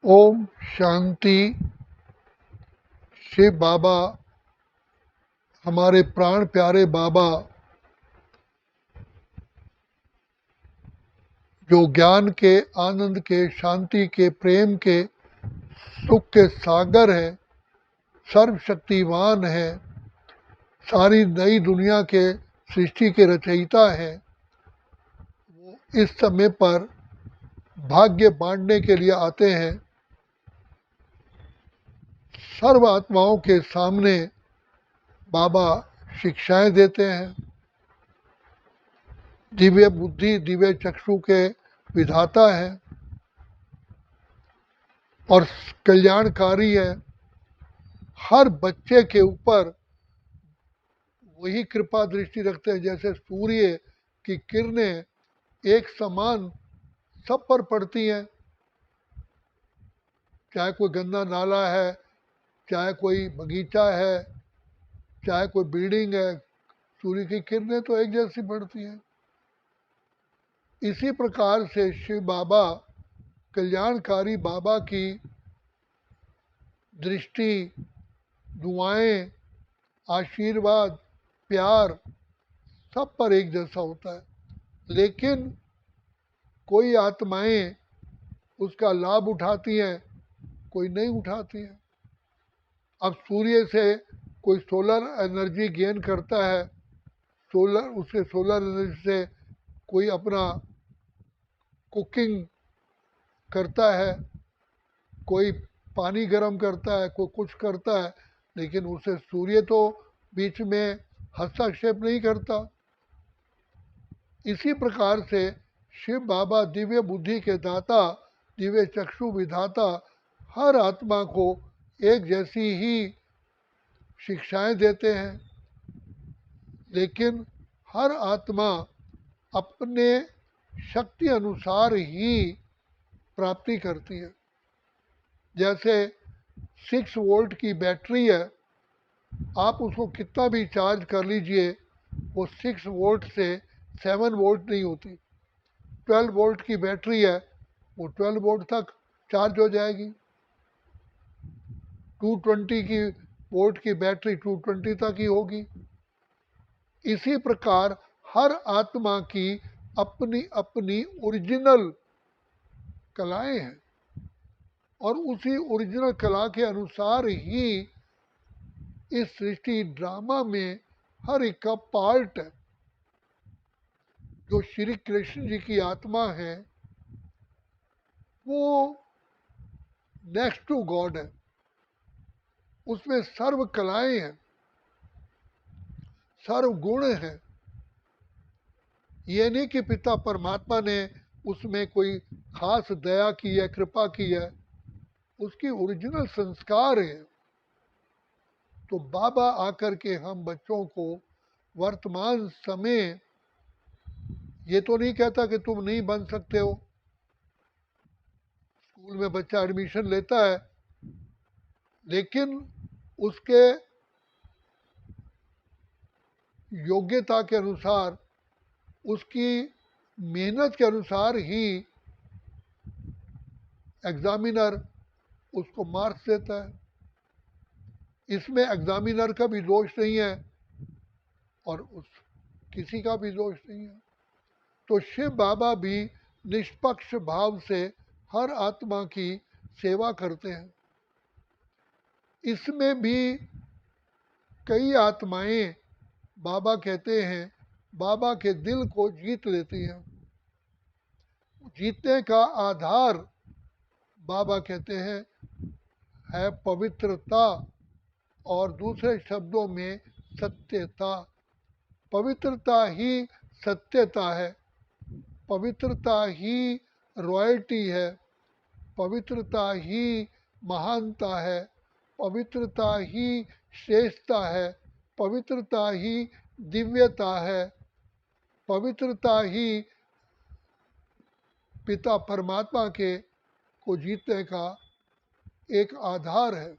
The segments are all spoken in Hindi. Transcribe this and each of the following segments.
ओम शांति। शिव बाबा, हमारे प्राण प्यारे बाबा, जो ज्ञान के, आनंद के, शांति के, प्रेम के, सुख के सागर हैं, सर्वशक्तिवान हैं, सारी नई दुनिया के सृष्टि के रचयिता हैं, वो इस समय पर भाग्य बांटने के लिए आते हैं। सर्व आत्माओं के सामने बाबा शिक्षाएं देते हैं। दिव्य बुद्धि, दिव्य चक्षु के विधाता है और कल्याणकारी है। हर बच्चे के ऊपर वही कृपा दृष्टि रखते हैं, जैसे सूर्य की किरणें एक समान सब पर पड़ती हैं। चाहे कोई गंदा नाला है, चाहे कोई बगीचा है, चाहे कोई बिल्डिंग है, सूर्य की किरणें तो एक जैसी पड़ती हैं। इसी प्रकार से शिव बाबा, कल्याणकारी बाबा की दृष्टि, दुआएं, आशीर्वाद, प्यार सब पर एक जैसा होता है। लेकिन कोई आत्माएं उसका लाभ उठाती हैं, कोई नहीं उठाती हैं। अब सूर्य से कोई सोलर एनर्जी गेन करता है, उससे सोलर एनर्जी से कोई अपना कुकिंग करता है, कोई पानी गर्म करता है, कोई कुछ करता है, लेकिन उसे सूर्य तो बीच में हस्तक्षेप नहीं करता। इसी प्रकार से शिव बाबा दिव्य बुद्धि के दाता, दिव्य चक्षु विधाता, हर आत्मा को एक जैसी ही शिक्षाएं देते हैं, लेकिन हर आत्मा अपने शक्ति अनुसार ही प्राप्ति करती है। जैसे 6 वोल्ट की बैटरी है, आप उसको कितना भी चार्ज कर लीजिए, वो 6 वोल्ट से 7 वोल्ट नहीं होती। 12 वोल्ट की बैटरी है, वो 12 वोल्ट तक चार्ज हो जाएगी। 220 की वोल्ट की बैटरी 220 तक ही होगी। इसी प्रकार हर आत्मा की अपनी अपनी ओरिजिनल कलाएं हैं और उसी ओरिजिनल कला के अनुसार ही इस सृष्टि ड्रामा में हर एक का पार्ट है। जो श्री कृष्ण जी की आत्मा है वो नेक्स्ट टू गॉड है, उसमें सर्व कलाएं हैं, सर्व गुण हैं। ये नहीं कि पिता परमात्मा ने उसमें कोई खास दया की है, कृपा की है, उसकी ओरिजिनल संस्कार है। तो बाबा आकर के हम बच्चों को वर्तमान समय, ये तो नहीं कहता कि तुम नहीं बन सकते हो। स्कूल में बच्चा एडमिशन लेता है, लेकिन उसके योग्यता के अनुसार, उसकी मेहनत के अनुसार ही एग्जामिनर उसको मार्क्स देता है। इसमें एग्जामिनर का भी दोष नहीं है और उस किसी का भी दोष नहीं है। तो शिव बाबा भी निष्पक्ष भाव से हर आत्मा की सेवा करते हैं। इसमें भी कई आत्माएं, बाबा कहते हैं, बाबा के दिल को जीत लेती हैं। जीतने का आधार बाबा कहते हैं है पवित्रता, और दूसरे शब्दों में सत्यता। पवित्रता ही सत्यता है, पवित्रता ही रॉयल्टी है, पवित्रता ही महानता है, पवित्रता ही श्रेष्ठता है, पवित्रता ही दिव्यता है, पवित्रता ही पिता परमात्मा के को जीतने का एक आधार है।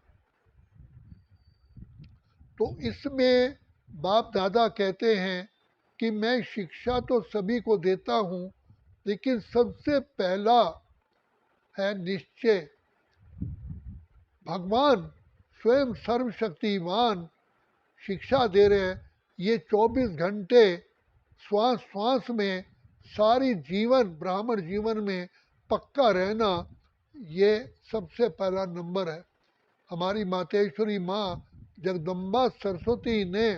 तो इसमें बाप दादा कहते हैं कि मैं शिक्षा तो सभी को देता हूँ, लेकिन सबसे पहला है निश्चय, भगवान स्वयं सर्वशक्तिमान शिक्षा दे रहे हैं। ये 24 घंटे श्वास श्वास में सारी जीवन ब्राह्मण जीवन में पक्का रहना, ये सबसे पहला नंबर है। हमारी मातेश्वरी माँ जगदम्बा सरस्वती ने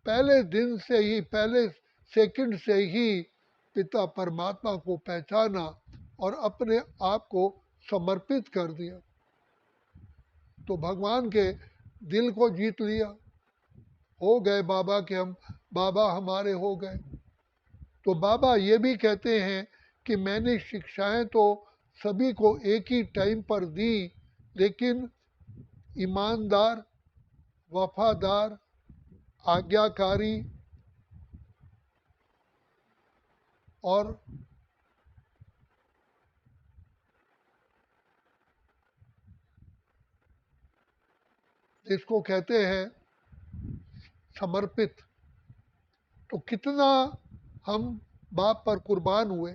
पहले दिन से ही, पहले सेकंड से ही पिता परमात्मा को पहचाना और अपने आप को समर्पित कर दिया। तो भगवान के दिल को जीत लिया, हो गए बाबा के हम, बाबा हमारे हो गए। तो बाबा ये भी कहते हैं कि मैंने शिक्षाएं तो सभी को एक ही टाइम पर दी, लेकिन ईमानदार, वफादार, आज्ञाकारी और जिसको कहते हैं समर्पित, तो कितना हम बाप पर कुर्बान हुए,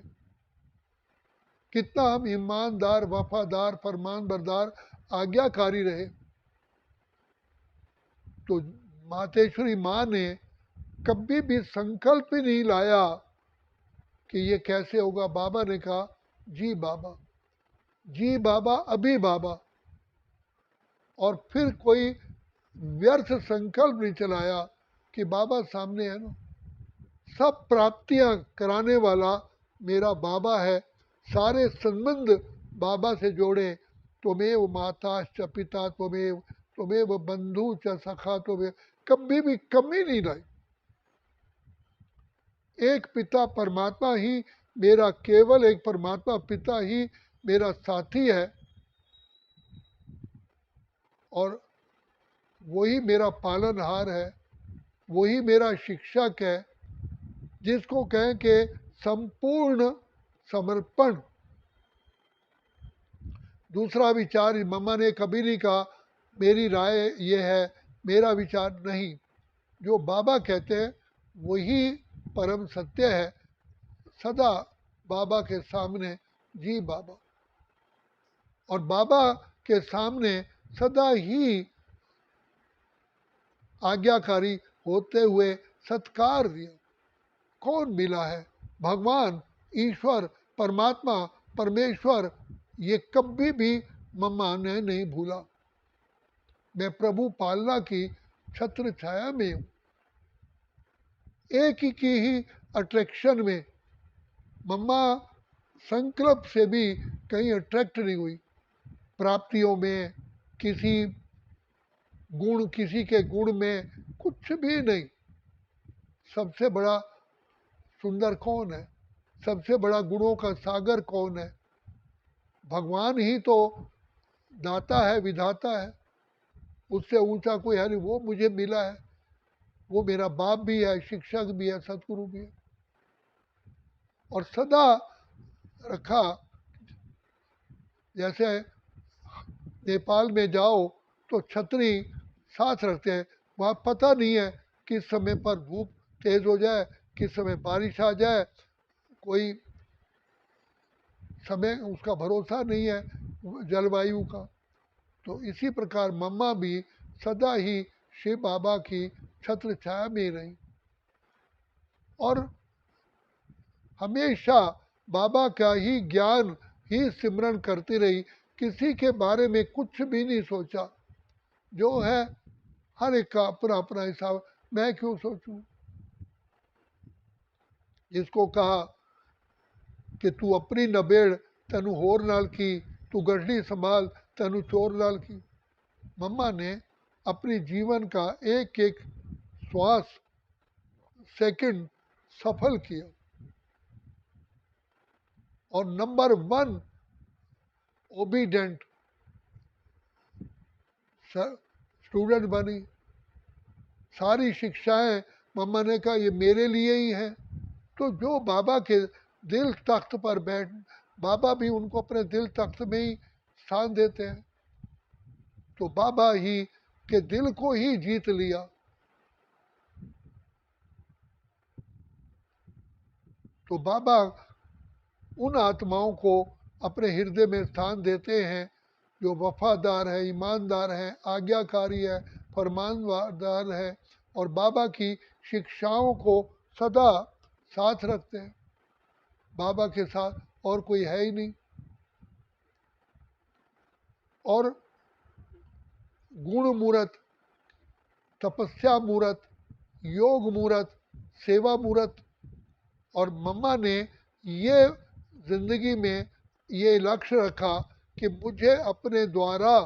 कितना हम ईमानदार, वफादार, फरमानबरदार, आज्ञाकारी रहे। तो मातेश्वरी माँ ने कभी भी संकल्प ही नहीं लाया कि ये कैसे होगा। बाबा ने कहा जी बाबा, जी बाबा, अभी बाबा। और फिर कोई व्यर्थ संकल्प नहीं चलाया कि बाबा सामने है ना, सब प्राप्तियां कराने वाला मेरा बाबा है, सारे संबंध बाबा से जोड़े। त्वमेव माता च पिता त्वमेव, त्वमेव बंधु च सखा त्वमेव, कभी भी कमी नहीं लाई। एक पिता परमात्मा ही मेरा, केवल एक परमात्मा पिता ही मेरा साथी है, और वही मेरा पालनहार है, वही मेरा शिक्षक है, जिसको कहें कि संपूर्ण समर्पण। दूसरा विचार मम्मा ने कभी नहीं कहा मेरी राय ये है, मेरा विचार नहीं। जो बाबा कहते हैं वही परम सत्य है। सदा बाबा के सामने जी बाबा, और बाबा के सामने सदा ही आज्ञाकारी होते हुए सत्कार दिया। कौन मिला है? भगवान, ईश्वर, परमात्मा, परमेश्वर, ये कभी भी मम्मा ने नहीं भूला। मैं प्रभु पालना की छत्र छाया में हूँ, एक ही की ही अट्रैक्शन में। मम्मा संकल्प से भी कहीं अट्रैक्ट नहीं हुई, प्राप्तियों में, किसी गुण, किसी के गुण में, कुछ भी नहीं। सबसे बड़ा सुंदर कौन है? सबसे बड़ा गुणों का सागर कौन है? भगवान ही तो दाता है, विधाता है। उससे ऊंचा कोई है नहीं। वो मुझे मिला है, वो मेरा बाप भी है, शिक्षक भी है, सतगुरु भी है। और सदा रखा। जैसे नेपाल में जाओ तो छतरी साथ रखते हैं, वहाँ पता नहीं है किस समय पर धूप तेज हो जाए, किस समय बारिश आ जाए, कोई समय उसका भरोसा नहीं है जलवायु का। तो इसी प्रकार मम्मा भी सदा ही शिव बाबा की छत्र छाया में रही, और हमेशा बाबा का ही ज्ञान ही सिमरन करती रही। किसी के बारे में कुछ भी नहीं सोचा। जो है हर एक का अपना अपना हिसाब, मैं क्यों सोचूं। जिसको कहा कि तू अपनी नबेड़ तेनू होर नाल की, तू गढ़ी संभाल तेनू चोर नाल की। मम्मा ने अपनी जीवन का एक एक श्वास, सेकंड सफल किया, और नंबर 1 ओबीडेंट स्टूडेंट बनी। सारी शिक्षाएं मम्मा ने कहा ये मेरे लिए ही हैं। तो जो बाबा के दिल तख्त पर बैठ, बाबा भी उनको अपने दिल तख्त में ही स्थान देते हैं। तो बाबा ही के दिल को ही जीत लिया। तो बाबा उन आत्माओं को अपने हृदय में स्थान देते हैं जो वफादार है, ईमानदार है, आज्ञाकारी है, फरमानदार है और बाबा की शिक्षाओं को सदा साथ रखते हैं। बाबा के साथ और कोई है ही नहीं। और गुण मूर्त, तपस्या मूर्त, योग मूर्त, सेवा मूर्त। और मम्मा ने ये जिंदगी में ये लक्ष्य रखा कि मुझे अपने द्वारा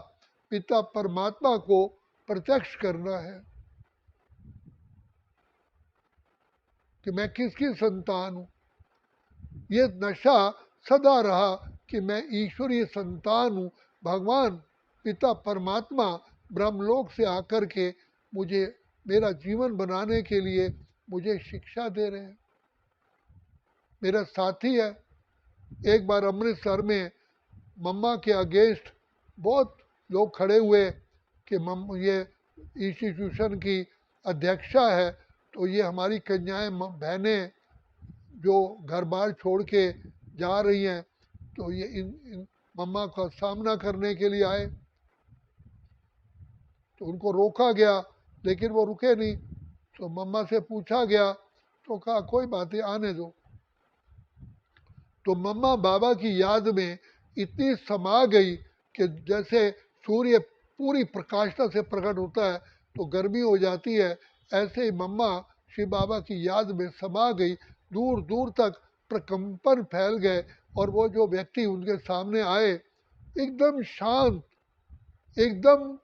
पिता परमात्मा को प्रत्यक्ष करना है, कि मैं किसकी संतान हूँ। ये नशा सदा रहा कि मैं ईश्वरीय संतान हूँ। भगवान पिता परमात्मा ब्रह्मलोक से आकर के मुझे मेरा जीवन बनाने के लिए मुझे शिक्षा दे रहे हैं। मेरा साथी है। एक बार अमृतसर में मम्मा के अगेंस्ट बहुत लोग खड़े हुए कि ये इंस्टीट्यूशन की अध्यक्षा है, तो ये हमारी कन्याएं बहनें जो घर बार छोड़ के जा रही हैं, तो ये इन मम्मा का सामना करने के लिए आए। तो उनको रोका गया, लेकिन वो रुके नहीं। तो मम्मा से पूछा गया तो कहा कोई बात नहीं, आने दो। तो मम्मा बाबा की याद में इतनी समा गई कि जैसे सूर्य पूरी प्रकाशता से प्रकट होता है तो गर्मी हो जाती है, ऐसे ही मम्मा श्री बाबा की याद में समा गई। दूर दूर तक प्रकंपन फैल गए और वो जो व्यक्ति उनके सामने आए एकदम शांत, एकदम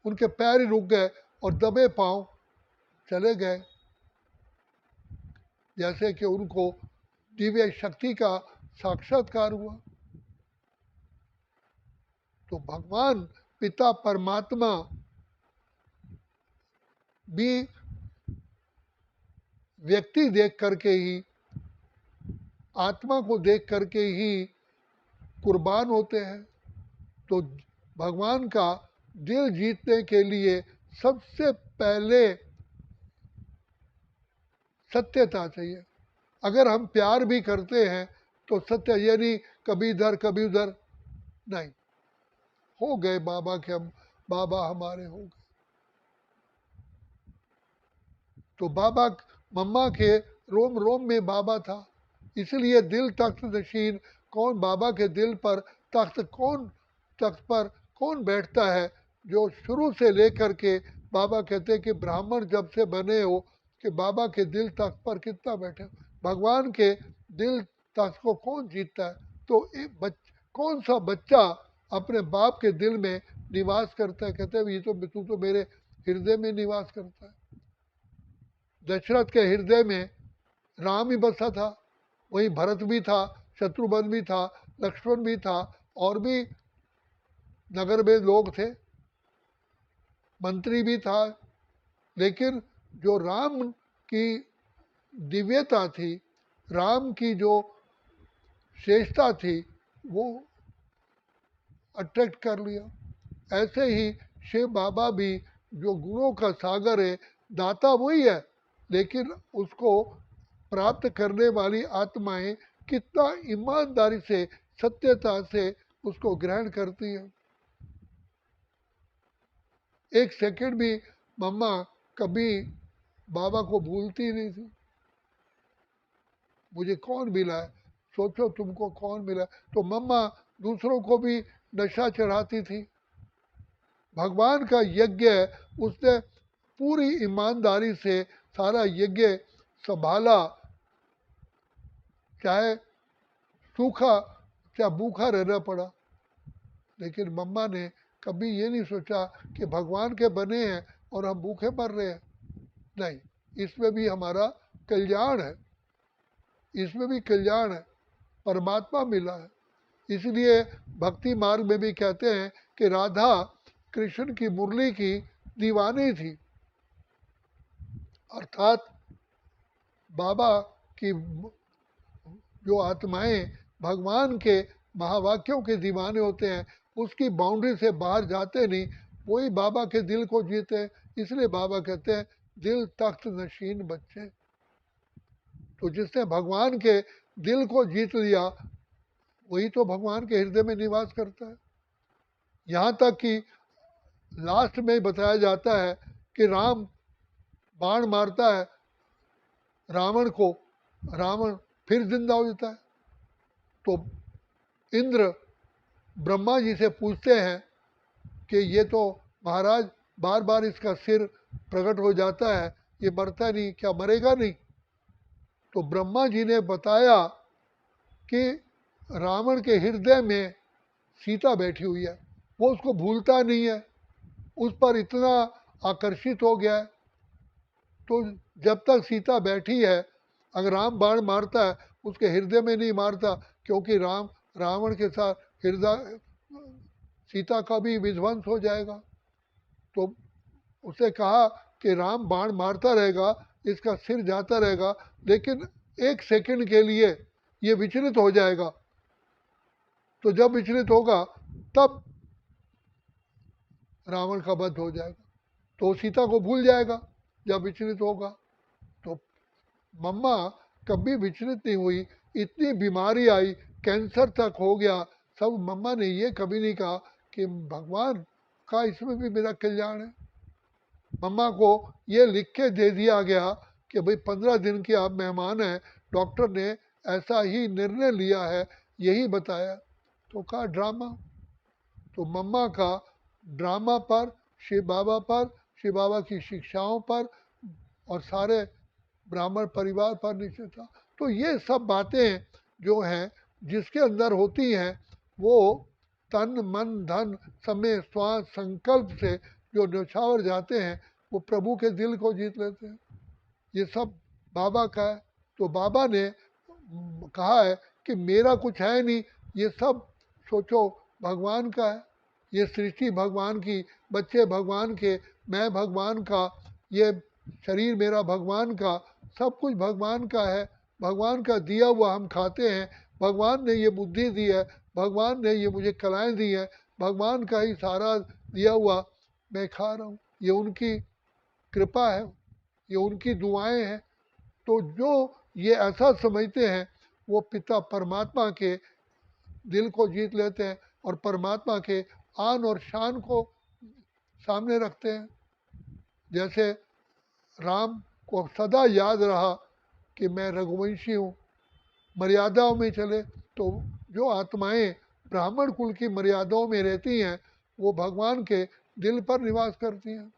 उनके पैर ही रुक गए और दबे पांव चले गए, जैसे कि उनको दिव्य शक्ति का साक्षात्कार हुआ। तो भगवान पिता परमात्मा भी व्यक्ति देख करके ही, आत्मा को देख करके ही कुर्बान होते हैं। तो भगवान का दिल जीतने के लिए सबसे पहले सत्यता चाहिए। अगर हम प्यार भी करते हैं तो सत्य, ये नहीं कभी इधर कभी उधर नहीं। हो गए बाबा के, हम बाबा हमारे हो गए। तो बाबा मम्मा के रोम रोम में बाबा था, इसलिए दिल तख्त नशीन। कौन बाबा के दिल पर तख्त पर कौन बैठता है? जो शुरू से लेकर के बाबा कहते हैं कि ब्राह्मण जब से बने हो कि बाबा के दिल तख्त पर कितना बैठे। भगवान के दिल तख्त को कौन जीतता है? तो कौन सा बच्चा अपने बाप के दिल में निवास करता है? कहते हैं ये तो तू तो मेरे हृदय में निवास करता है। दशरथ के हृदय में राम ही बसा था, वहीं भरत भी था, शत्रुघ्न भी था, लक्ष्मण भी था, और भी नगर में लोग थे, मंत्री भी था। लेकिन जो राम की दिव्यता थी, राम की जो श्रेष्ठता थी, वो अट्रैक्ट कर लिया। ऐसे ही शिव बाबा भी जो गुणों का सागर है, दाता वही है, लेकिन उसको प्राप्त करने वाली आत्माएं कितना ईमानदारी से, सत्यता से उसको ग्रहण करती है। एक सेकंड भी मम्मा कभी बाबा को भूलती नहीं थी। मुझे कौन मिला है, सोचो तुमको कौन मिला। तो मम्मा दूसरों को भी नशा चढ़ाती थी। भगवान का यज्ञ उसने पूरी ईमानदारी से सारा यज्ञ संभाला, चाहे सूखा चाहे भूखा रहना पड़ा। लेकिन मम्मा ने कभी ये नहीं सोचा कि भगवान के बने हैं और हम भूखे मर रहे हैं। नहीं, इसमें भी हमारा कल्याण है, इसमें भी कल्याण है, परमात्मा मिला है। इसलिए भक्ति मार्ग में भी कहते हैं कि राधा कृष्ण की मुरली की दीवानी थी, अर्थात बाबा की जो आत्माएं भगवान के महावाक्यों के दीवाने होते हैं, उसकी बाउंड्री से बाहर जाते नहीं, वही बाबा के दिल को जीते। इसलिए बाबा कहते हैं दिल तख्त नशीन बच्चे। तो जिसने भगवान के दिल को जीत लिया, वही तो भगवान के हृदय में निवास करता है। यहाँ तक कि लास्ट में बताया जाता है कि राम बाण मारता है रावण को, रावण फिर जिंदा हो जाता है। तो इंद्र ब्रह्मा जी से पूछते हैं कि ये तो महाराज बार बार इसका सिर प्रकट हो जाता है, ये मरता नहीं, क्या मरेगा नहीं? तो ब्रह्मा जी ने बताया कि रावण के हृदय में सीता बैठी हुई है, वो उसको भूलता नहीं है, उस पर इतना आकर्षित हो गया है। तो जब तक सीता बैठी है, अगर राम बाण मारता है उसके हृदय में नहीं मारता, क्योंकि रावण के साथ हृदय सीता का भी विध्वंस हो जाएगा। तो उसे कहा कि राम बाण मारता रहेगा, इसका सिर जाता रहेगा, लेकिन 1 सेकंड के लिए ये विचलित हो जाएगा। तो जब विचलित होगा तब रावण का वध हो जाएगा, तो सीता को भूल जाएगा जब विचलित होगा। तो मम्मा कभी विचलित नहीं हुई, इतनी बीमारी आई, कैंसर तक हो गया, सब मम्मा ने ये कभी नहीं कहा कि भगवान का इसमें भी मेरा कल्याण है। मम्मा को ये लिख के दे दिया गया कि भाई 15 दिन के आप मेहमान हैं, डॉक्टर ने ऐसा ही निर्णय लिया है, यही बताया। तो कहा ड्रामा। तो मम्मा का ड्रामा पर, शिव बाबा पर, शिव बाबा की शिक्षाओं पर और सारे ब्राह्मण परिवार पर निश्चय था। तो ये सब बातें जो हैं जिसके अंदर होती हैं, वो तन मन धन समय श्वास संकल्प से जो न्यौछावर जाते हैं, वो प्रभु के दिल को जीत लेते हैं। ये सब बाबा का है। तो बाबा ने कहा है कि मेरा कुछ है नहीं, ये सब सोचो भगवान का है, ये सृष्टि भगवान की, बच्चे भगवान के, मैं भगवान का, ये शरीर मेरा भगवान का, सब कुछ भगवान का है, भगवान का दिया हुआ हम खाते हैं, भगवान ने ये बुद्धि दी है, भगवान ने ये मुझे कलाएं दी है, भगवान का ही सारा दिया हुआ मैं खा रहा हूँ, ये उनकी कृपा है, ये उनकी दुआएं हैं। तो जो ये ऐसा समझते हैं, वो पिता परमात्मा के दिल को जीत लेते हैं और परमात्मा के आन और शान को सामने रखते हैं। जैसे राम को सदा याद रहा कि मैं रघुवंशी हूँ, मर्यादाओं में चले, तो जो आत्माएं ब्राह्मण कुल की मर्यादाओं में रहती हैं, वो भगवान के दिल पर निवास करती हैं,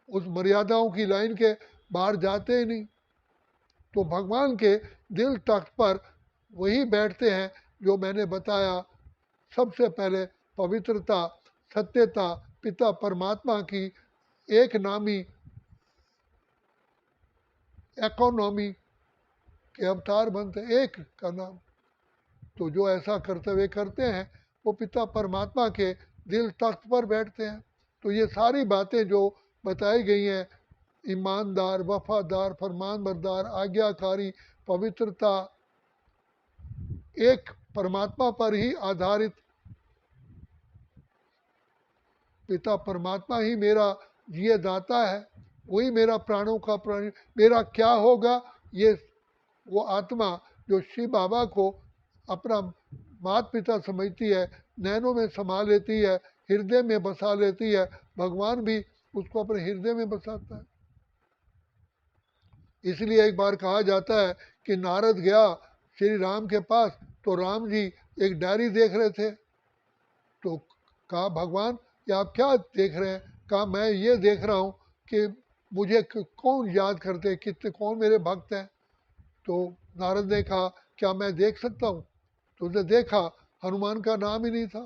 उस मर्यादाओं की लाइन के बाहर जाते ही नहीं। तो भगवान के दिल तख्त पर वही बैठते हैं जो मैंने बताया सबसे पहले, पवित्रता, सत्यता, पिता परमात्मा की एक नामी इकोनॉमी के अवतार बनते, एक का नाम। तो जो ऐसा कर्तव्य करते हैं, वो पिता परमात्मा के दिल तख्त पर बैठते हैं। तो ये सारी बातें जो बताई गई हैं, ईमानदार, वफादार, फरमानबरदार, आज्ञाकारी, पवित्रता, एक परमात्मा पर ही आधारित, पिता परमात्मा ही मेरा जिये दाता है, वही मेरा प्राणों का प्राणी, मेरा क्या होगा, ये वो आत्मा जो शिव बाबा को अपना माता पिता समझती है, नैनों में समा लेती है, हृदय में बसा लेती है, भगवान भी उसको अपने हृदय में बसाता है। इसलिए एक बार कहा जाता है कि नारद गया श्री राम के पास, तो राम जी एक डायरी देख रहे थे। तो कहा भगवान ये आप क्या देख रहे हैं? कहा मैं ये देख रहा हूँ कि मुझे कौन याद करते हैं, कितने कौन मेरे भक्त हैं। तो नारद ने कहा क्या मैं देख सकता हूँ? तो उसने देखा, हनुमान का नाम ही नहीं था।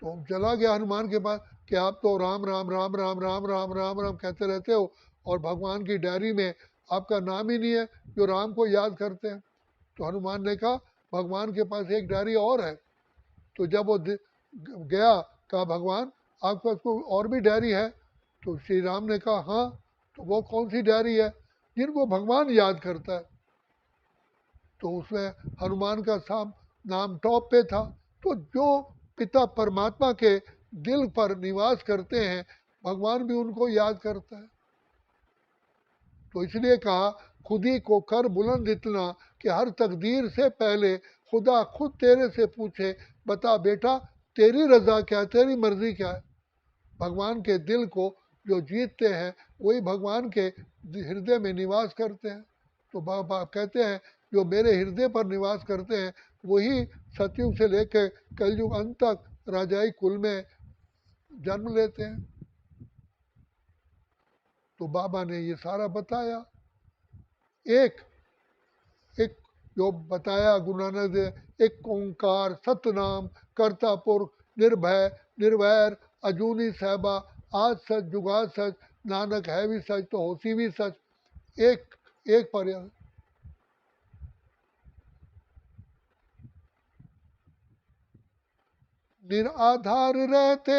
तो चला गया हनुमान के पास कि आप तो राम राम राम राम राम राम राम राम कहते रहते हो, और भगवान की डायरी में आपका नाम ही नहीं है जो राम को याद करते हैं। तो हनुमान ने कहा भगवान के पास एक डायरी और है। तो जब वो गया, कहा भगवान आपके पास कोई और भी डायरी है? तो श्री राम ने कहा हाँ। तो वो कौन सी डायरी है? जिनको भगवान याद करता है। तो उसमें हनुमान का नाम टॉप पे था। तो जो पिता परमात्मा के दिल पर निवास करते हैं, भगवान भी उनको याद करता है। तो इसलिए कहा खुद ही को कर बुलंद इतना कि हर तकदीर से पहले खुदा खुद तेरे से पूछे बता बेटा तेरी रजा क्या है, तेरी मर्जी क्या है। भगवान के दिल को जो जीतते हैं वही भगवान के हृदय में निवास करते हैं। तो बाबा कहते हैं जो मेरे हृदय पर निवास करते हैं वही सतयुग से लेकर कलयुग अंत तक राजाई कुल में जन्म लेते हैं। तो बाबा ने ये सारा बताया। एक एक जो बताया गुरु नानक देव, एक ओंकार सतनाम कर्ता पुरख निर्भय निर्वैर अजूनी सहबा आज सच जुगाद सच नानक है भी सच तो होसी भी सच। एक एक पर्याय निराधार रहते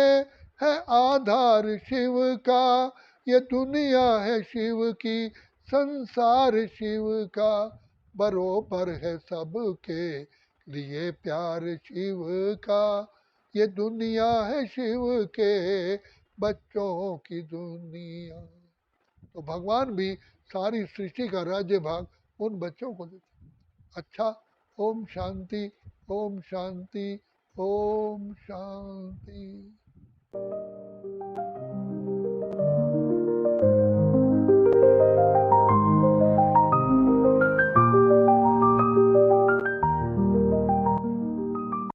है आधार शिव का, ये दुनिया है शिव की संसार शिव का, बरोबर है सबके लिए प्यार शिव का, ये दुनिया है शिव के बच्चों की दुनिया। तो भगवान भी सारी सृष्टि का राज्य भाग उन बच्चों को देते। अच्छा, ओम शांति, ओम शांति, ओम शांति।